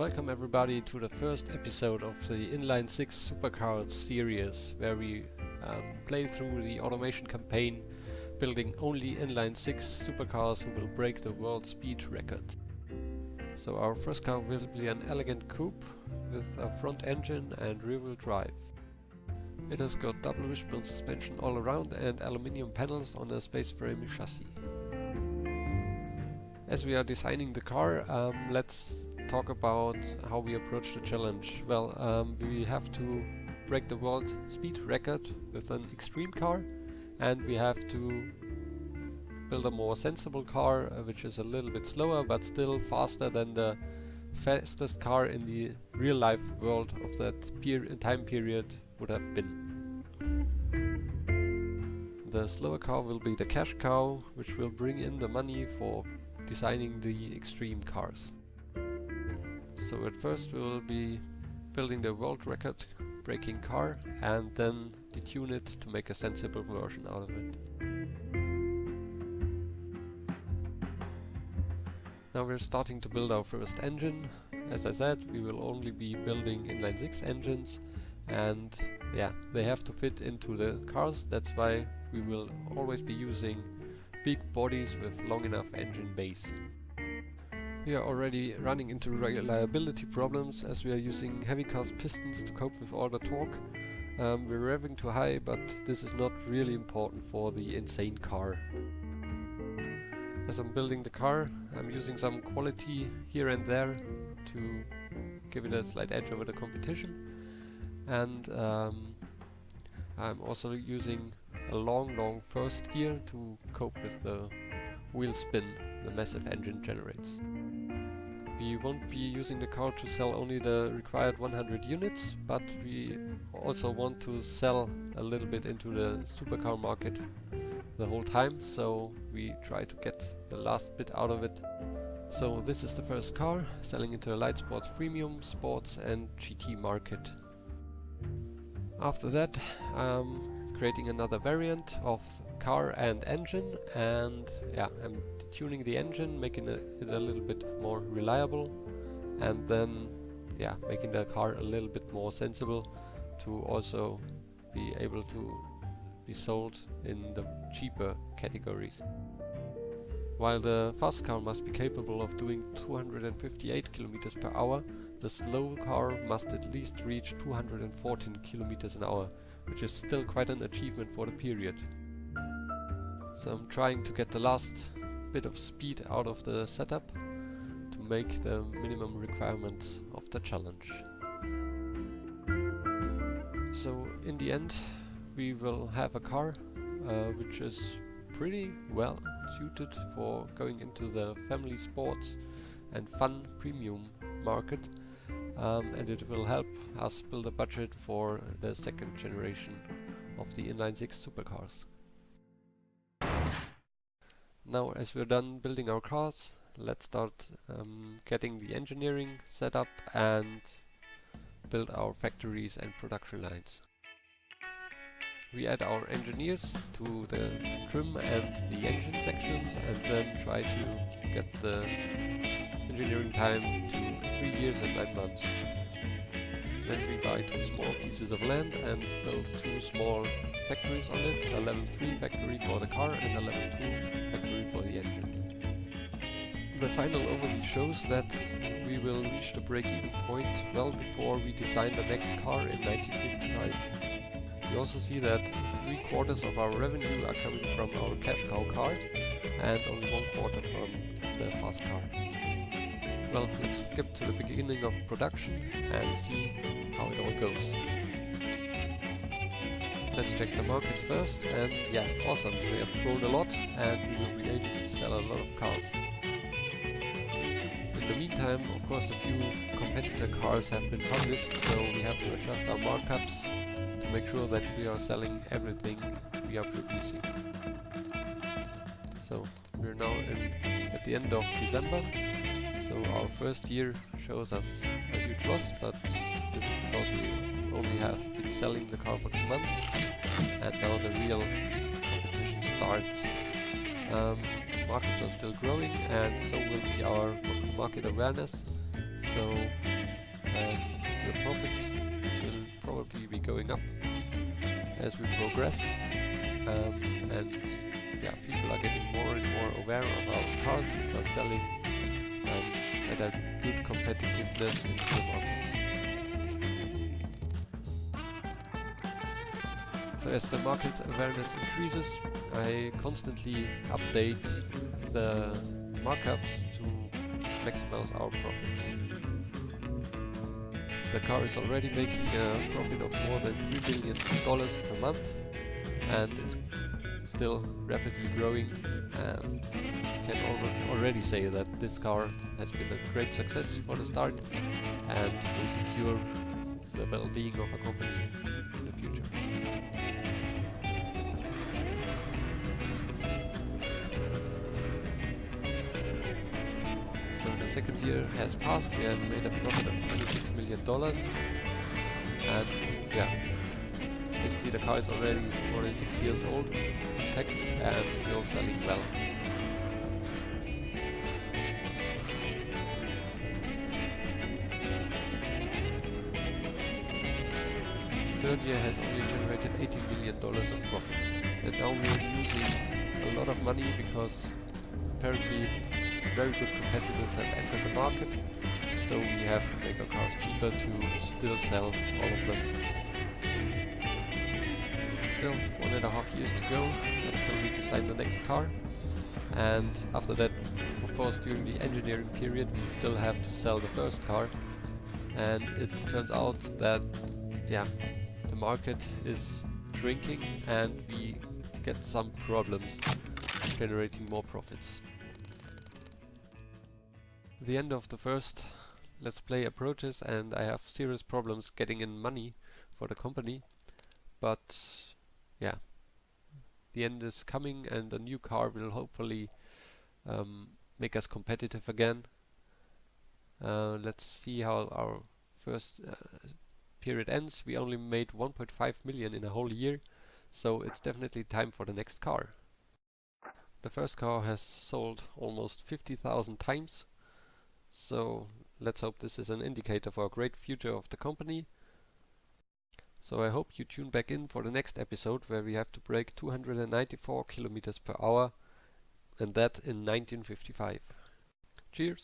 Welcome everybody to the first episode of the Inline 6 Supercars series, where we play through the automation campaign building only Inline 6 Supercars who will break the world speed record. So our first car will be an elegant coupe with a front engine and rear-wheel drive. It has got double wishbone suspension all around and aluminium panels on a space frame chassis. As we are designing the car, let's talk about how we approach the challenge. Well, we have to break the world speed record with an extreme car, and we have to build a more sensible car, which is a little bit slower but still faster than the fastest car in the real life world of that time period would have been. The slower car will be the cash cow, which will bring in the money for designing the extreme cars. So at first we will be building the world record breaking car and then detune it to make a sensible version out of it. Now we're starting to build our first engine. As I said, we will only be building inline 6 engines, and yeah, they have to fit into the cars. That's why we will always be using big bodies with long enough engine base. We are already running into reliability problems as we are using heavy cast pistons to cope with all the torque. We're revving too high, but this is not really important for the insane car. As I'm building the car, I'm using some quality here and there to give it a slight edge over the competition, and I'm also using a long first gear to cope with the wheel spin the massive engine generates. We won't be using the car to sell only the required 100 units, but we also want to sell a little bit into the supercar market the whole time, so we try to get the last bit out of it. So this is the first car, selling into the light sports, premium, sports and GT market. After that, creating another variant of car and engine, and yeah, I'm tuning the engine, making it a little bit more reliable, and then yeah, making the car a little bit more sensible to also be able to be sold in the cheaper categories. While the fast car must be capable of doing 258 kilometers per hour, the slow car must at least reach 214 kilometers an hour, which is still quite an achievement for the period. So I'm trying to get the last bit of speed out of the setup to make the minimum requirements of the challenge. So in the end we will have a car which is pretty well suited for going into the family sports and fun premium market, and it will help us build a budget for the second generation of the Inline 6 Supercars. Now, as we're done building our cars, let's start getting the engineering set up and build our factories and production lines. We add our engineers to the trim and the engine sections, and then try to get the engineering time to 3 years and 9 months. Then we buy 2 small pieces of land and build 2 small factories on it, a level 3 factory for the car and a level 2 factory for the engine. The final overview shows that we will reach the break-even point well before we design the next car in 1955. We also see that 3/4 of our revenue are coming from our cash cow car and only 1/4 from the fast car. Well, let's skip to the beginning of production and see how it all goes. Let's check the market first, and yeah, awesome, we have grown a lot and we will be able to sell a lot of cars. In the meantime, of course, a few competitor cars have been published, so we have to adjust our markups to make sure that we are selling everything we are producing. So we're now at the end of December. So our first year shows us a huge loss, but this is because we only have been selling the car for 2 months, and now the real competition starts. Markets are still growing, and so will be our market awareness. So the profit will probably be going up as we progress, and yeah, people are getting more and more aware of our cars which are selling at a good competitiveness in the markets. So as the market awareness increases, I constantly update the markups to maximize our profits. The car is already making a profit of more than $3 million per month, and it's still rapidly growing, and can already say that this car has been a great success for the start and will secure the well-being of a company in the future. So the second year has passed, we have made a profit of $26 million, and yeah, basically the car is already more than 6 years old, intact, and still selling well. Third year has only generated $18 million of profit. And now we're losing a lot of money because apparently very good competitors have entered the market, so we have to make our cars cheaper to still sell all of them. Still 1.5 years to go until we design the next car, and after that, of course, during the engineering period we still have to sell the first car, and it turns out that yeah, the market is shrinking and we get some problems generating more profits. The end of the first Let's Play approaches, and I have serious problems getting in money for the company, but yeah, the end is coming and a new car will hopefully make us competitive again. Let's see how our first period ends. We only made 1.5 million in a whole year, so it's definitely time for the next car. The first car has sold almost 50,000 times, so let's hope this is an indicator for a great future of the company. So I hope you tune back in for the next episode, where we have to break 294 kilometers per hour, and that in 1955. Cheers!